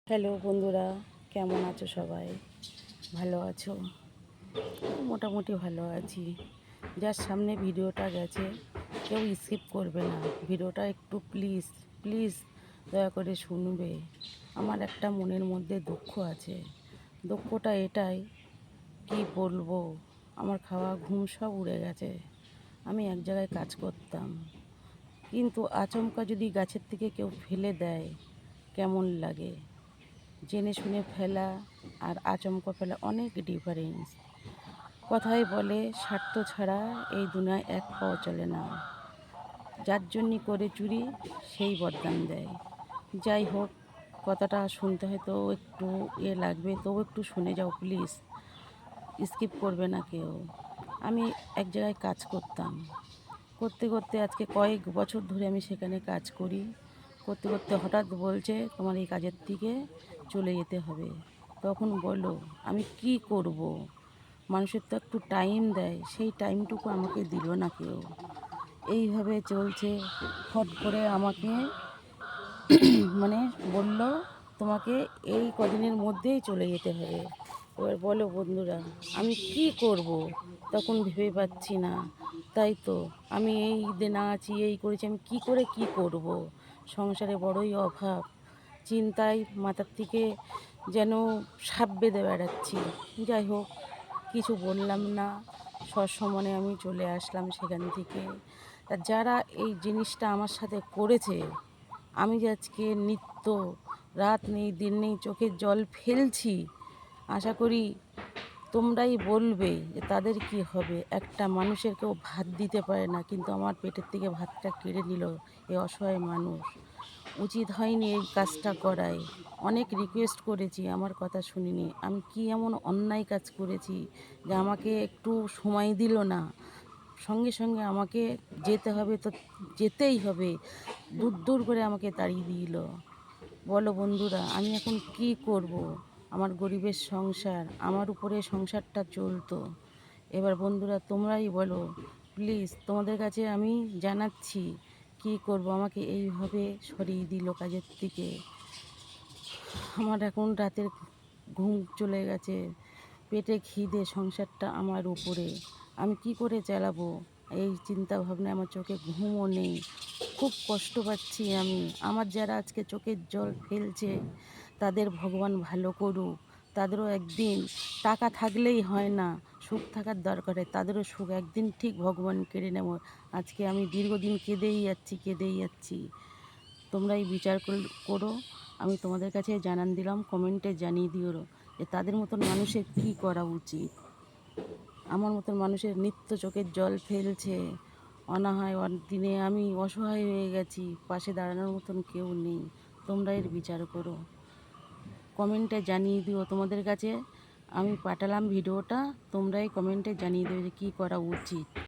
Hello বন্ধুরা, কেমন আছো সবাই? ভালো আছো? মোটামুটি ভালো আছি। যার সামনে ভিডিওটা গেছে কেউ স্কিপ করবে না। ভিডিওটা একটু প্লিজ প্লিজ দয়া করে শুনবে। আমার একটা মনের মধ্যে দুঃখ আছে। দুঃখটা এটাই, কি বলবো, আমার খাওয়া ঘুম সব উড়ে গেছে। আমি এক জায়গায় কাজ করতাম, কিন্তু আচমকা যদি গাছের থেকে কেউ ফেলে দেয় কেমন লাগে? জেনে শুনে ফেলা আর আচমকা ফেলা অনেক ডিফারেন্স। কথায় বলে স্বার্থ ছাড়া এই দুনিয়ায় এক পাও চলে না। যার জন্যই করে চুরি সেই বদনাম দেয়। যাই হোক, কথাটা শুনতে হয়তো একটু লাগবে, তবু একটু শুনে যাও প্লিজ, স্কিপ করবে না কেউ। আমি এক জায়গায় কাজ করতাম, করতে করতে আজকে কয়েক বছর ধরে আমি সেখানে কাজ করি। করতে করতে হঠাৎ বলছে তোমার এই কাজের থেকে চলে যেতে হবে। তখন বলো আমি কি করব? মানুষের তো একটু টাইম দেয়, সেই টাইমটুকু আমাকে দিল না কেউ। এইভাবে চলছে। হট করে আমাকে মানে বলল তোমাকে এই কদিনের মধ্যেই চলে যেতে হবে। এবার বলো বন্ধুরা, আমি কি করব? তখন ভেবে পাচ্ছি না। তাই তো আমি এই দেনা আছি, এই করেছি, আমি কি করে কি করব? সংসারে বড়ই অভাব, চিন্তায় মাথার থেকে যেন সাপ বেঁধে বেড়াচ্ছি। যাই হোক, কিছু বললাম না, সসম্মানে আমি চলে আসলাম সেখান থেকে। তা যারা এই জিনিসটা আমার সাথে করেছে, আমি যে আজকে নিত্য রাত নেই দিন নেই চোখের জল ফেলছি, আশা করি তোমরাই বলবে যে তাদের কি হবে। একটা মানুষের কেউ ভাত দিতে পারে না, কিন্তু আমার পেটের থেকে ভাতটা কেড়ে নিল এই অসহায় মানুষ। উচিত হয়নি এই কাজটা করাই। অনেক রিকোয়েস্ট করেছি, আমার কথা শুনিনি। আমি কি এমন অন্যায় কাজ করেছি যে আমাকে একটু সময় দিল না? সঙ্গে সঙ্গে আমাকে যেতে হবে তো যেতেই হবে, দূর দূর করে আমাকে তাড়িয়ে দিল। বলো বন্ধুরা, আমি এখন কি করব? আমার গরিবের সংসার, আমার উপরে সংসারটা চলতো। এবার বন্ধুরা তোমরাই বলো প্লিজ, তোমাদের কাছে আমি জানাচ্ছি কি করব? আমাকে এইভাবে সরিয়ে দিল কাজের থেকে। আমার এখন রাতের ঘুম চলে গেছে, পেটে খিদে, সংসারটা আমার উপরে, আমি কি করে চালাবো? এই চিন্তা ভাবনায় আমার চোখে ঘুমও নেই। খুব কষ্ট পাচ্ছি আমি। আমার যারা আজকে চোখের জল ফেলছে তাদের ভগবান ভালো করুক। তাদেরও একদিন, টাকা থাকলেই হয় না, সুখ থাকার দরকার হয়। তাদেরও সুখ একদিন ঠিক ভগবান কেড়ে নেব। আজকে আমি দীর্ঘদিন কেঁদেই যাচ্ছি কেঁদেই যাচ্ছি। তোমরাই বিচার করো। আমি তোমাদের কাছে জানান দিলাম, কমেন্টে জানিয়ে দিও যে তাদের মতন মানুষের কী করা উচিত। আমার মতন মানুষের নিত্য চোখের জল ফেলছে। অনাহায় দিনে আমি অসহায় হয়ে গেছি, পাশে দাঁড়ানোর মতন কেউ নেই। তোমরা এর বিচার করো, কমেন্টে জানিয়ে দিও। তোমাদের কাছে আমি পাঠালাম ভিডিওটা, তোমরাই কমেন্টে জানিয়ে দেবে যে কী করা উচিত।